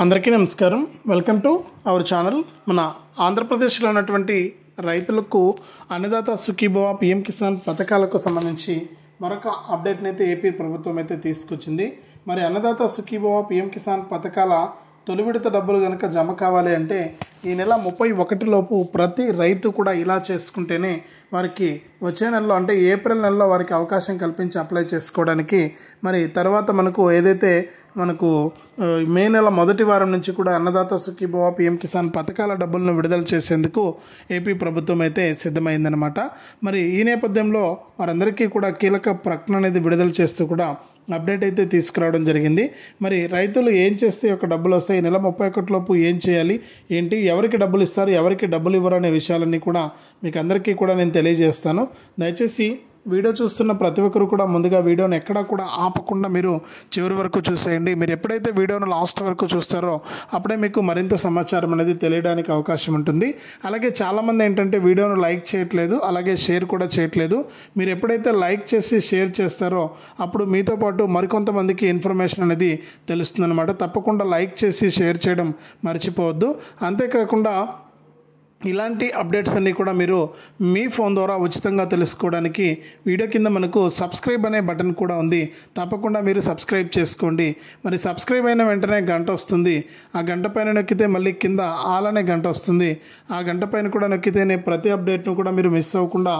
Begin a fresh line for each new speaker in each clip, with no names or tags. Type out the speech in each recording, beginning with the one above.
అందరికీ నమస్కారం. Welcome to our channel. మన ఆంధ్రప్రదేశ్లో ఉన్నటువంటి రైతులకు అన్నదాత సుఖీభవ పిఎం కిసాన్ పథకాలకు సంబంధించి మరొక అప్డేట్ని అయితే ఏపీ ప్రభుత్వం అయితే తీసుకొచ్చింది. మరి అన్నదాత సుఖీభవ పిఎం కిసాన్ పథకాల తొలి విడత డబ్బులు కనుక జమ కావాలి అంటే ఈ నెల 31 లోపు ప్రతి రైతు కూడా ఇలా చేసుకుంటేనే వారికి వచ్చే నెలలో అంటే ఏప్రిల్ నెలలో వారికి అవకాశం కల్పించి అప్లై చేసుకోవడానికి, మరి తర్వాత మనకు మే నెల మొదటి వారం నుంచి కూడా అన్నదాత సుఖీభవ పిఎం కిసాన్ పథకాల డబ్బులను విడుదల చేసేందుకు ఏపీ ప్రభుత్వం అయితే సిద్ధమైందనమాట. మరి ఈ నేపథ్యంలో వారందరికీ కూడా కీలక ప్రకటన అనేది విడుదల చేస్తూ కూడా అప్డేట్ అయితే తీసుకురావడం జరిగింది. మరి రైతులు ఏం చేస్తే ఒక డబ్బులు వస్తాయి, నెల 31 లోపు ఏం చేయాలి, ఏంటి, ఎవరికి డబ్బులు ఇస్తారు, ఎవరికి డబ్బులు ఇవ్వరు అనే విషయాలన్నీ కూడా మీకు అందరికీ కూడా నేను తెలియజేస్తాను. దయచేసి వీడియో చూస్తున్న ప్రతి ఒక్కరు కూడా ముందుగా వీడియోని ఎక్కడా కూడా ఆపకుండా మీరు చివరి వరకు చూసేయండి. మీరు ఎప్పుడైతే వీడియోను లాస్ట్ వరకు చూస్తారో అప్పుడే మీకు మరింత సమాచారం అనేది తెలియడానికి అవకాశం ఉంటుంది. అలాగే చాలామంది ఏంటంటే వీడియోను లైక్ చేయట్లేదు, అలాగే షేర్ కూడా చేయట్లేదు. మీరు ఎప్పుడైతే లైక్ చేసి షేర్ చేస్తారో అప్పుడు మీతో పాటు మరికొంతమందికి ఇన్ఫర్మేషన్ అనేది తెలుస్తుందన్నమాట. తప్పకుండా లైక్ చేసి షేర్ చేయడం మర్చిపోవద్దు. అంతేకాకుండా ఇలాంటి అప్డేట్స్ అన్నీ కూడా మీరు మీ ఫోన్ ద్వారా ఉచితంగా తెలుసుకోవడానికి వీడియో కింద మనకు సబ్స్క్రైబ్ అనే బటన్ కూడా ఉంది. తప్పకుండా మీరు సబ్స్క్రైబ్ చేసుకోండి. మరి సబ్స్క్రైబ్ అయిన వెంటనే గంట వస్తుంది. ఆ గంట పైన నొక్కితే మళ్ళీ కింద ఆల్ అనే గంట వస్తుంది. ఆ గంట పైన కూడా నొక్కితేనే ప్రతి అప్డేట్ను కూడా మీరు మిస్ అవ్వకుండా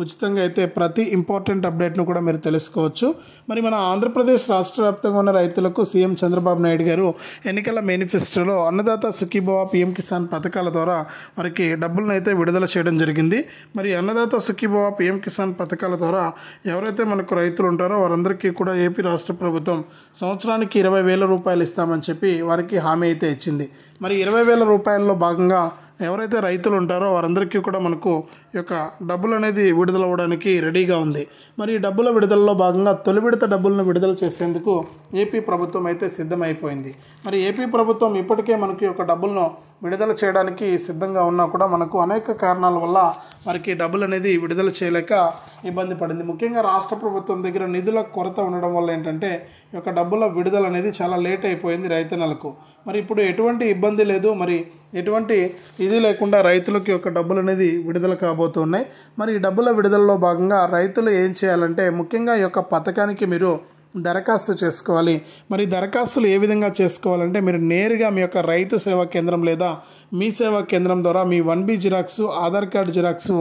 ఉచితంగా అయితే ప్రతి ఇంపార్టెంట్ అప్డేట్ను కూడా మీరు తెలుసుకోవచ్చు. మరి మన ఆంధ్రప్రదేశ్ రాష్ట్ర వ్యాప్తంగా ఉన్న రైతులకు సీఎం చంద్రబాబు నాయుడు గారు ఎన్నికల మేనిఫెస్టోలో అన్నదాత సుఖీభవ పిఎం కిసాన్ పథకాల ద్వారా వారికి డబ్బులను అయితే విడుదల చేయడం జరిగింది. మరి అన్నదాత సుఖీభవ పిఎం కిసాన్ పథకాల ద్వారా ఎవరైతే మనకు రైతులు ఉంటారో వారందరికీ కూడా ఏపీ రాష్ట్ర ప్రభుత్వం సంవత్సరానికి 20,000 రూపాయలు ఇస్తామని చెప్పి వారికి హామీ అయితే ఇచ్చింది. మరి 20,000 రూపాయల్లో భాగంగా ఎవరైతే రైతులు ఉంటారో వారందరికీ కూడా మనకు ఈ యొక్క డబ్బులు అనేది విడుదల అవ్వడానికి రెడీగా ఉంది. మరి ఈ డబ్బుల విడుదలలో భాగంగా తొలి విడత డబ్బులను విడుదల చేసేందుకు ఏపీ ప్రభుత్వం అయితే సిద్ధమైపోయింది. మరి ఏపీ ప్రభుత్వం ఇప్పటికే మనకి ఒక డబ్బులను విడుదల చేయడానికి సిద్ధంగా ఉన్నా కూడా మనకు అనేక కారణాల వల్ల వారికి డబ్బులు అనేది విడుదల చేయలేక ఇబ్బంది పడింది. ముఖ్యంగా రాష్ట్ర ప్రభుత్వం దగ్గర నిధుల కొరత ఉండడం వల్ల ఏంటంటే ఈ యొక్క డబ్బుల విడుదల అనేది చాలా లేట్ అయిపోయింది రైతన్నలకు. మరి ఇప్పుడు ఎటువంటి ఇబ్బంది లేదు, మరి ఎటువంటి ఇది లేకుండా రైతులకి యొక్క డబ్బులు అనేది విడుదల కాబోతున్నాయి. మరి ఈ డబ్బుల విడుదలలో భాగంగా రైతులు ఏం చేయాలంటే ముఖ్యంగా ఈ యొక్క పథకానికి మీరు దరఖాస్తు చేసుకోవాలి. మరి దరఖాస్తులు ఏ విధంగా చేసుకోవాలంటే మీరు నేరుగా మీ యొక్క రైతు సేవా కేంద్రం లేదా మీ సేవా కేంద్రం ద్వారా మీ 1B xerox, Aadhaar card xerox,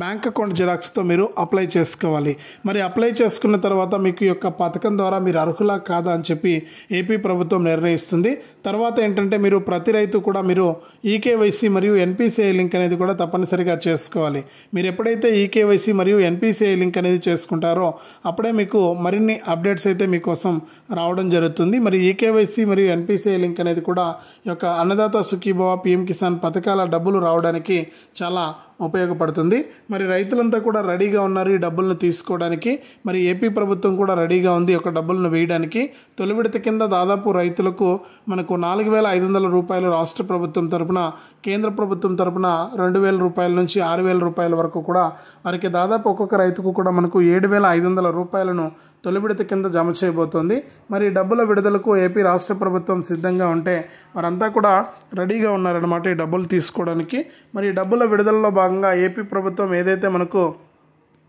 bank account జిరాక్స్తో మీరు అప్లై చేసుకోవాలి. మరి అప్లై చేసుకున్న తర్వాత మీకు ఈ యొక్క పథకం ద్వారా మీరు అర్హులా కాదా అని చెప్పి ఏపీ ప్రభుత్వం నిర్ణయిస్తుంది. తర్వాత ఏంటంటే మీరు ప్రతి రైతు కూడా మీరు ఈకేవైసీ మరియు ఎన్పిసిఐ లింక్ అనేది కూడా తప్పనిసరిగా చేసుకోవాలి. మీరు ఎప్పుడైతే ఈకేవైసీ మరియు ఎన్పిసిఐ లింక్ అనేది చేసుకుంటారో అప్పుడే మీకు మరిన్ని అప్డేట్స్ అయితే మీకోసం రావడం జరుగుతుంది. మరి ఈకేవైసీ మరియు ఎన్పిసిఐ లింక్ అనేది కూడా ఈ యొక్క అన్నదాత సుఖీభవ పిఎం కిసాన్ పథకాల డబ్బులు రావడానికి చాలా ఉపయోగపడుతుంది. మరి రైతులంతా కూడా రెడీగా ఉన్నారు ఈ డబ్బులను తీసుకోవడానికి. మరి ఏపీ ప్రభుత్వం కూడా రెడీగా ఉంది ఒక డబ్బులను వేయడానికి. తొలి విడత కింద దాదాపు రైతులకు మనకు 4,500 రూపాయలు రాష్ట్ర ప్రభుత్వం తరపున, కేంద్ర ప్రభుత్వం తరపున 2,000 రూపాయల నుంచి 6,000 రూపాయల వరకు కూడా వారికి దాదాపు ఒక్కొక్క రైతుకు కూడా మనకు 7,500 రూపాయలను తొలి విడత కింద జమ చేయబోతోంది. మరి డబ్బుల విడుదలకు ఏపీ రాష్ట్ర ప్రభుత్వం సిద్ధంగా ఉంటే వారంతా కూడా రెడీగా ఉన్నారన్నమాట ఈ డబ్బులు తీసుకోవడానికి. మరి డబ్బుల విడుదలలో భాగంగా ఏపీ ప్రభుత్వం ఏదైతే మనకు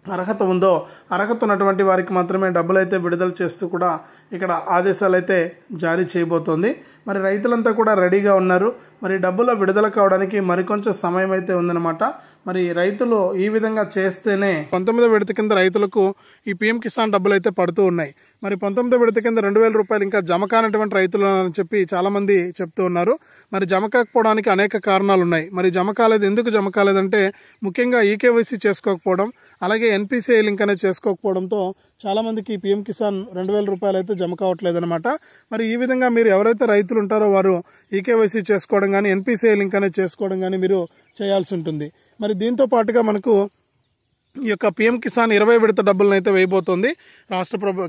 అర్హత ఉందో అర్హత ఉన్నటువంటి వారికి మాత్రమే డబ్బులు అయితే విడుదల చేస్తూ కూడా ఇక్కడ ఆదేశాలు అయితే జారీ చేయబోతోంది. మరి రైతులంతా కూడా రెడీగా ఉన్నారు. మరి డబ్బుల విడుదల కావడానికి మరికొంచెం సమయం అయితే ఉందన్నమాట. మరి రైతులు ఈ విధంగా చేస్తేనే 19వ విడత కింద రైతులకు ఈ పిఎం కిసాన్ డబ్బులు అయితే పడుతూ ఉన్నాయి. మరి 19వ విడత కింద 2,000 రూపాయలు ఇంకా జమ కానటువంటి రైతులు అని చెప్పి చాలామంది చెప్తూ ఉన్నారు. మరి జమ కాకపోవడానికి అనేక కారణాలు ఉన్నాయి. మరి జమ కాలేదు, ఎందుకు జమ కాలేదంటే ముఖ్యంగా ఈకేవైసీ చేసుకోకపోవడం, అలాగే ఎన్పిసిఐ లింక్ అనేది చేసుకోకపోవడంతో చాలామందికి పిఎం కిసాన్ 2,000 రూపాయలు అయితే జమ కావట్లేదు అనమాట. మరి ఈ విధంగా మీరు ఎవరైతే రైతులు ఉంటారో వారు ఈకేవైసీ చేసుకోవడం కానీ ఎన్పిసిఐ లింక్ అనేది చేసుకోవడం కానీ మీరు చేయాల్సి ఉంటుంది. మరి దీంతో పాటుగా మనకు ఈ యొక్క పిఎం కిసాన్ 20 విడత డబ్బులను అయితే వేయబోతోంది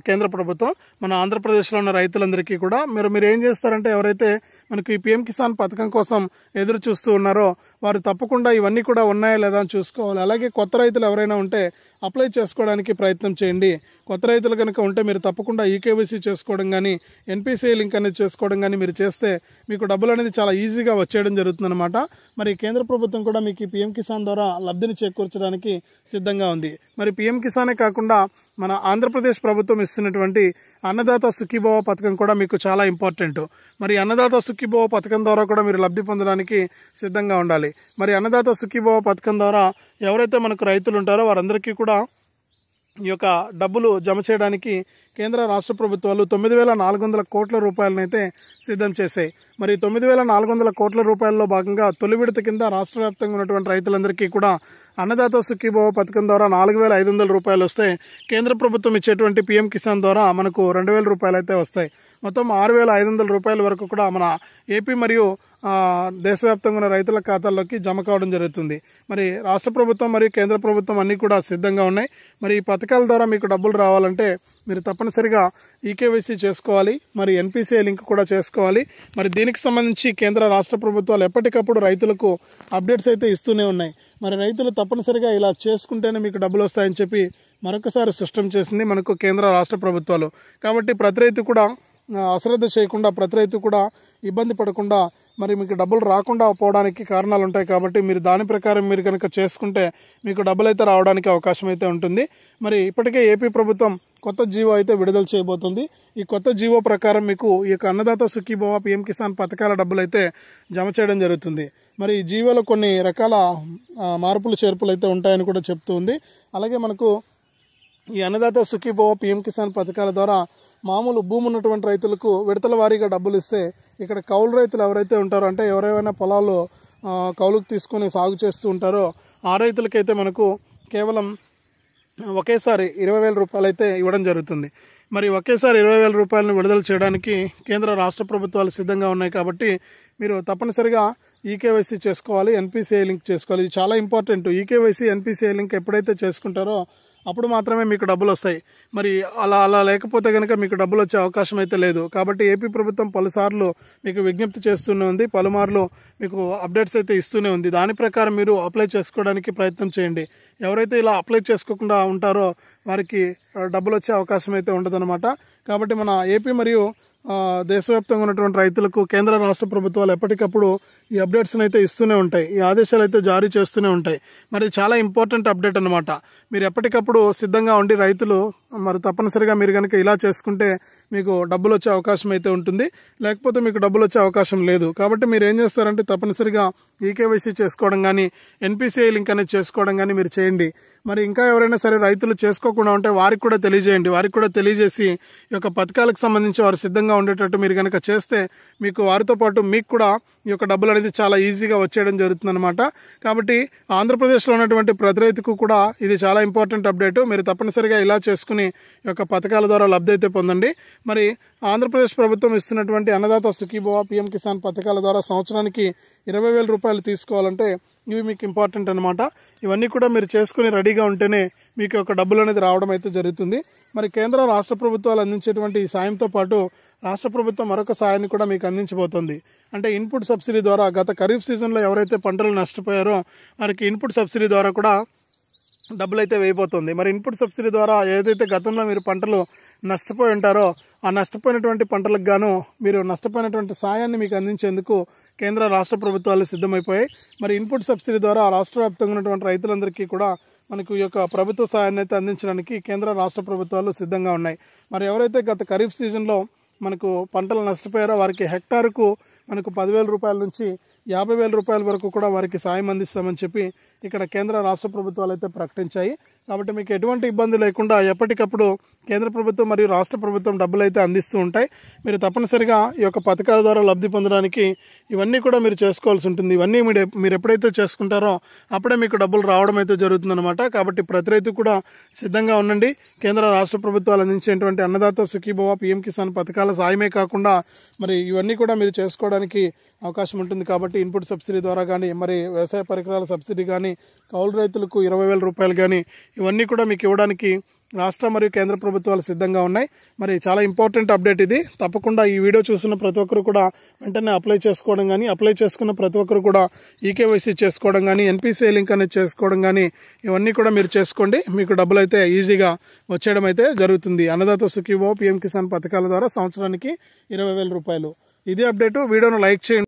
కేంద్ర ప్రభుత్వం మన ఆంధ్రప్రదేశ్లో ఉన్న రైతులందరికీ కూడా. మీరు ఏం చేస్తారంటే ఎవరైతే మనకు ఈ పిఎం కిసాన్ పథకం కోసం ఎదురు చూస్తూ ఉన్నారో వారు తప్పకుండా ఇవన్నీ కూడా ఉన్నాయా లేదా అని చూసుకోవాలి. అలాగే కొత్త రైతులు ఎవరైనా ఉంటే అప్లై చేసుకోవడానికి ప్రయత్నం చేయండి. కొత్త రైతులు కనుక ఉంటే మీరు తప్పకుండా ఈకేవైసీ చేసుకోవడం కానీ ఎన్పిసిఐ లింక్ అనేది చేసుకోవడం కానీ మీరు చేస్తే మీకు డబ్బులు అనేది చాలా ఈజీగా వచ్చేయడం జరుగుతుందన్నమాట. మరి కేంద్ర ప్రభుత్వం కూడా మీకు ఈ పీఎం కిసాన్ ద్వారా లబ్ధిని చేకూర్చడానికి సిద్ధంగా ఉంది. మరి పీఎం కిసానే కాకుండా మన ఆంధ్రప్రదేశ్ ప్రభుత్వం ఇస్తున్నటువంటి అన్నదాత సుఖీభవ పథకం కూడా మీకు చాలా ఇంపార్టెంట్. మరి అన్నదాత సుఖీభవ పథకం ద్వారా కూడా మీరు లబ్ధి పొందడానికి సిద్ధంగా ఉండాలి. మరి అన్నదాత సుఖీభవ పథకం ద్వారా ఎవరైతే మనకు రైతులు ఉంటారో వారందరికీ కూడా ఈ యొక్క డబ్బులు జమ చేయడానికి కేంద్ర రాష్ట్ర ప్రభుత్వాలు 9,400 కోట్ల రూపాయలనైతే సిద్ధం చేశాయి. మరి 9,400 కోట్ల రూపాయల్లో భాగంగా తొలి విడత కింద రాష్ట్ర వ్యాప్తంగా ఉన్నటువంటి రైతులందరికీ కూడా అన్నదాత సుఖీభవ పథకం ద్వారా 4,500 రూపాయలు వస్తాయి. కేంద్ర ప్రభుత్వం ఇచ్చేటువంటి పీఎం కిసాన్ ద్వారా మనకు 2,000 రూపాయలు అయితే వస్తాయి. మొత్తం 6,500 రూపాయల వరకు కూడా మన ఏపీ మరియు దేశవ్యాప్తంగా ఉన్న రైతుల ఖాతాల్లోకి జమ కావడం జరుగుతుంది. మరి రాష్ట్ర ప్రభుత్వం మరియు కేంద్ర ప్రభుత్వం అన్నీ కూడా సిద్ధంగా ఉన్నాయి. మరి ఈ పథకాల ద్వారా మీకు డబ్బులు రావాలంటే మీరు తప్పనిసరిగా ఈకేవైసీ చేసుకోవాలి. మరి ఎన్పిసిఐ లింక్ కూడా చేసుకోవాలి. మరి దీనికి సంబంధించి కేంద్ర రాష్ట్ర ప్రభుత్వాలు ఎప్పటికప్పుడు రైతులకు అప్డేట్స్ అయితే ఇస్తూనే ఉన్నాయి. మరి రైతులు తప్పనిసరిగా ఇలా చేసుకుంటేనే మీకు డబ్బులు వస్తాయని చెప్పి మరొకసారి స్పష్టం చేసింది మనకు కేంద్ర రాష్ట్ర ప్రభుత్వాలు. కాబట్టి ప్రతి రైతు కూడా అశ్రద్ధ చేయకుండా, ప్రతి రైతు కూడా ఇబ్బంది పడకుండా మరి మీకు డబ్బులు రాకుండా పోవడానికి కారణాలు ఉంటాయి. కాబట్టి మీరు దాని ప్రకారం మీరు కనుక చేసుకుంటే మీకు డబ్బులు అయితే రావడానికి అవకాశం అయితే ఉంటుంది. మరి ఇప్పటికే ఏపీ ప్రభుత్వం కొత్త జీవో అయితే విడుదల చేయబోతుంది. ఈ కొత్త జీవో ప్రకారం మీకు ఈ యొక్క అన్నదాత సుఖీభవ పీఎం కిసాన్ పథకాల డబ్బులు అయితే జమ చేయడం జరుగుతుంది. మరి ఈ జీవోలో కొన్ని రకాల మార్పులు చేర్పులు అయితే ఉంటాయని కూడా చెప్తూ ఉంది. అలాగే మనకు ఈ అన్నదాత సుఖీభవ పీఎం కిసాన్ పథకాల ద్వారా మామూలు భూమి ఉన్నటువంటి రైతులకు విడతల వారీగా డబ్బులు ఇస్తే ఇక్కడ కౌలు రైతులు ఎవరైతే ఉంటారో, అంటే ఎవరైనా పొలాలు కౌలుకు తీసుకొని సాగు చేస్తూ ఉంటారో ఆ రైతులకైతే మనకు కేవలం ఒకేసారి 20,000 రూపాయలు అయితే ఇవ్వడం జరుగుతుంది. మరి ఒకేసారి 20,000 రూపాయలను విడుదల చేయడానికి కేంద్ర రాష్ట్ర ప్రభుత్వాలు సిద్ధంగా ఉన్నాయి. కాబట్టి మీరు తప్పనిసరిగా ఈకేవైసీ చేసుకోవాలి, ఎన్పిసిఐ లింక్ చేసుకోవాలి. ఇది చాలా ఇంపార్టెంట్. ఈకేవైసీ ఎన్పిసిఐ లింక్ ఎప్పుడైతే చేసుకుంటారో అప్పుడు మాత్రమే మీకు డబ్బులు వస్తాయి. మరి అలా లేకపోతే కనుక మీకు డబ్బులు వచ్చే అవకాశం అయితే లేదు. కాబట్టి ఏపీ ప్రభుత్వం పలుసార్లు మీకు విజ్ఞప్తి చేస్తూనే ఉంది, పలుమార్లు మీకు అప్డేట్స్ అయితే ఇస్తూనే ఉంది. దాని ప్రకారం మీరు అప్లై చేసుకోవడానికి ప్రయత్నం చేయండి. ఎవరైతే ఇలా అప్లై చేసుకోకుండా ఉంటారో వారికి డబ్బులు వచ్చే అవకాశం అయితే ఉండదన్నమాట. కాబట్టి మన ఏపీ మరియు దేశవ్యాప్తంగా ఉన్నటువంటి రైతులకు కేంద్ర రాష్ట్ర ప్రభుత్వాలు ఎప్పటికప్పుడు ఈ అప్డేట్స్ని అయితే ఇస్తూనే ఉంటాయి, ఈ ఆదేశాలు అయితే జారీ చేస్తూనే ఉంటాయి. మరి చాలా ఇంపార్టెంట్ అప్డేట్ అనమాట. మీరు ఎప్పటికప్పుడు సిద్ధంగా ఉండి రైతులు మరి తప్పనిసరిగా మీరు కనుక ఇలా చేసుకుంటే మీకు డబ్బులు వచ్చే అవకాశం అయితే ఉంటుంది, లేకపోతే మీకు డబ్బులు వచ్చే అవకాశం లేదు. కాబట్టి మీరు ఏం చేస్తారంటే తప్పనిసరిగా ఈకేవైసీ చేసుకోవడం కానీ ఎన్పిసిఐ లింక్ అనేది చేసుకోవడం కానీ మీరు చేయండి. మరి ఇంకా ఎవరైనా సరే రైతులు చేసుకోకుండా ఉంటే వారికి కూడా తెలియజేయండి. వారికి కూడా తెలియజేసి ఈ యొక్క పథకాలకు సంబంధించి వారు సిద్ధంగా ఉండేటట్టు మీరు కనుక చేస్తే మీకు వారితో పాటు మీకు కూడా ఈ యొక్క డబ్బులు అనేది చాలా ఈజీగా వచ్చేయడం జరుగుతుందన్నమాట. కాబట్టి ఆంధ్రప్రదేశ్లో ఉన్నటువంటి ప్రతి రైతుకు కూడా ఇది చాలా ఇంపార్టెంట్ అప్డేట్. మీరు తప్పనిసరిగా ఇలా చేసుకుని ఈ యొక్క పథకాల ద్వారా లబ్ధి అయితే పొందండి. మరి ఆంధ్రప్రదేశ్ ప్రభుత్వం ఇస్తున్నటువంటి అన్నదాత సుఖీభవ పీఎం కిసాన్ పథకాల ద్వారా సంవత్సరానికి 20,000 రూపాయలు తీసుకోవాలంటే ఇవి మీకు ఇంపార్టెంట్ అనమాట. ఇవన్నీ కూడా మీరు చేసుకుని రెడీగా ఉంటేనే మీకు ఒక డబ్బులు అనేది రావడం అయితే జరుగుతుంది. మరి కేంద్ర రాష్ట్ర ప్రభుత్వాలు అందించేటువంటి ఈ సాయంతో పాటు రాష్ట్ర ప్రభుత్వం మరొక సాయాన్ని కూడా మీకు అందించబోతోంది. అంటే ఇన్పుట్ సబ్సిడీ ద్వారా గత ఖరీఫ్ సీజన్లో ఎవరైతే పంటలు నష్టపోయారో వారికి ఇన్పుట్ సబ్సిడీ ద్వారా కూడా డబ్బులు అయితే వేయబోతుంది. మరి ఇన్పుట్ సబ్సిడీ ద్వారా ఏదైతే గతంలో మీరు పంటలు నష్టపోయి ఉంటారో ఆ నష్టపోయినటువంటి పంటలకు గాను మీరు నష్టపోయినటువంటి సాయాన్ని మీకు అందించేందుకు కేంద్ర రాష్ట్ర ప్రభుత్వాలు సిద్ధమైపోయాయి. మరి ఇన్పుట్ సబ్సిడీ ద్వారా రాష్ట్ర వ్యాప్తంగా ఉన్నటువంటి రైతులందరికీ కూడా మనకు ఈ యొక్క ప్రభుత్వ సాయాన్ని అయితే అందించడానికి కేంద్ర రాష్ట్ర ప్రభుత్వాలు సిద్ధంగా ఉన్నాయి. మరి ఎవరైతే గత ఖరీఫ్ సీజన్లో మనకు పంటలు నష్టపోయారో వారికి హెక్టారుకు మనకు 10,000 రూపాయల నుంచి 50,000 రూపాయల వరకు కూడా వారికి సాయం అందిస్తామని చెప్పి ఇక్కడ కేంద్ర రాష్ట్ర ప్రభుత్వాలు అయితే ప్రకటించాయి. కాబట్టి మీకు ఎటువంటి ఇబ్బంది లేకుండా ఎప్పటికప్పుడు కేంద్ర ప్రభుత్వం మరియు రాష్ట్ర ప్రభుత్వం డబ్బులు అయితే అందిస్తూ ఉంటాయి. మీరు తప్పనిసరిగా ఈ యొక్క పథకాల ద్వారా లబ్ధి పొందడానికి ఇవన్నీ కూడా మీరు చేసుకోవాల్సి ఉంటుంది. ఇవన్నీ మీరు ఎప్పుడైతే చేసుకుంటారో అప్పుడే మీకు డబ్బులు రావడం అయితే జరుగుతుందన్నమాట. కాబట్టి ప్రతి రైతు కూడా సిద్ధంగా ఉండండి. కేంద్ర రాష్ట్ర ప్రభుత్వాలు అందించేటువంటి అన్నదాత సుఖీభవ పీఎం కిసాన్ పథకాల సాయమే కాకుండా మరి ఇవన్నీ కూడా మీరు చేసుకోవడానికి అవకాశం ఉంటుంది. కాబట్టి ఇన్పుట్ సబ్సిడీ ద్వారా కానీ మరి వ్యవసాయ పరికరాల సబ్సిడీ కానీ కౌలు రైతులకు 20,000 రూపాయలు కానీ ఇవన్నీ కూడా మీకు ఇవ్వడానికి రాష్ట్ర మరియు కేంద్ర ప్రభుత్వాలు సిద్ధంగా ఉన్నాయి. మరి చాలా ఇంపార్టెంట్ అప్డేట్ ఇది. తప్పకుండా ఈ వీడియో చూసిన ప్రతి ఒక్కరు కూడా వెంటనే అప్లై చేసుకోవడం కానీ, అప్లై చేసుకున్న ప్రతి ఒక్కరు కూడా ఈకేవైసీ చేసుకోవడం కానీ, ఎన్పిసిఐ లింక్ అనేది చేసుకోవడం కానీ, ఇవన్నీ కూడా మీరు చేసుకోండి. మీకు డబ్బులు అయితే ఈజీగా వచ్చేయడం అయితే జరుగుతుంది. అన్నదాత సుఖీభవ, పీఎం కిసాన్ పథకాల ద్వారా సంవత్సరానికి 20,000 రూపాయలు. ఇదే అప్డేట్. వీడియోను లైక్ చేయండి.